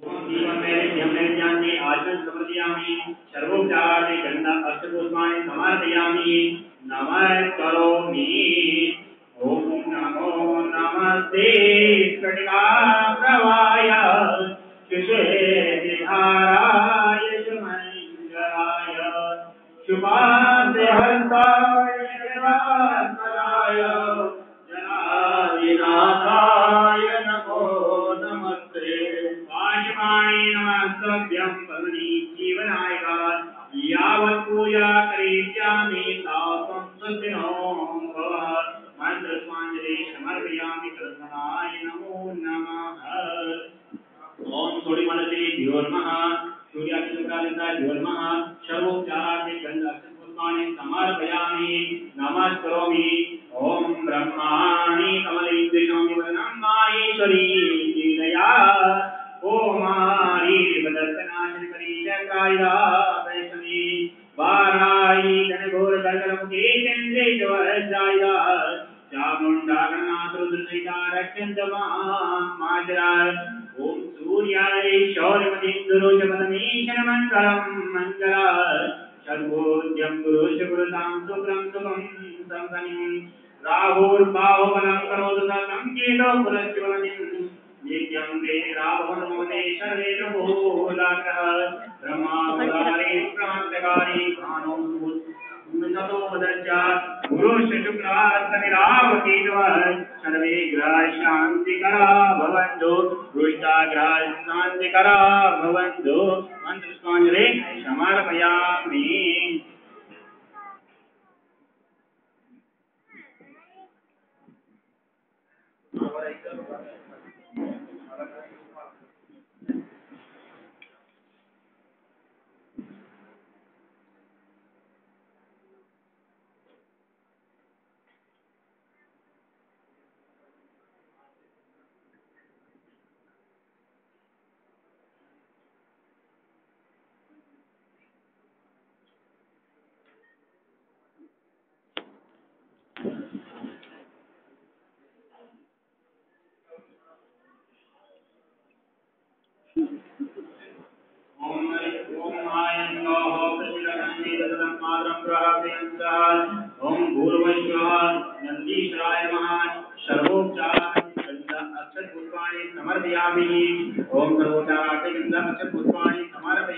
जीवमेज्ञाने आचरण समर्पयामि सर्वोपचारादि गंधा अष्टपुष्पाणि समर्पयामि नमः करोमि। ओम नमो नमस्ते स्फटिकाप्रभाय विधाराय मंगलाय शुभादेहन्ताय जनार्दनाय जनादिनाथाय नमो नमस्ते। वायुमाणि नमस्तभ्यं पवनी जीवनायका यावत् पूजा करिष्यामि तावत् स्वस्तिनो भव। मंत्रस्वाञ्जलि समर्पयामि कृष्णाय नमो नमः। ओम सूर्यमनसे नमः सूर्याग्निकालिकाय नमः सर्वोपचारादि गन्धाक्षपुष्पाणि समर्पयामि नमः करोमि। ओम ब्रह्माणि कमलेन्द्रियं वदनं माहेश्वरी लीलया ओमारी वदत्तनाशनकरी चक्रायुधा वैष्णवी वाराही घनघोर गगनमुखे चन्द्रे ज्वलजायुधा चामुण्डा गणनाथरुद्रसहिता रक्षन्त मां मातरा। ओम सूर्याय शौर्यमतीन्द्रोजपदमीशन मंगलम मंगला सर्वोद्यम पुरुष गुरुतां सुप्रं सुखं संसनिं राहुर्बाहुबलं करोतु सतं कीलो पुरस्वनिं नित्यं ते राहुर्मोदे सर्वे लोकोलाग्रह ब्रह्मावतारे प्रमत्तकारी भानो नतो वदज्जा गुरु शुक्लास्तनिरावती सर्वे ग्रह शांतिकरा भवन्तु रुष्टाग्रह शांतिकरा भवन्तु। मंत्रपुष्पाञ्जलि समर्पयामि। ओम भूर्भुवः नंदीश्वराय नमः सर्वोपचारादि अक्षत पुष्पाणि समर्पयामि। ओम सर्वोपचारादि अक्षत पुष्पाणि समर्पयामि।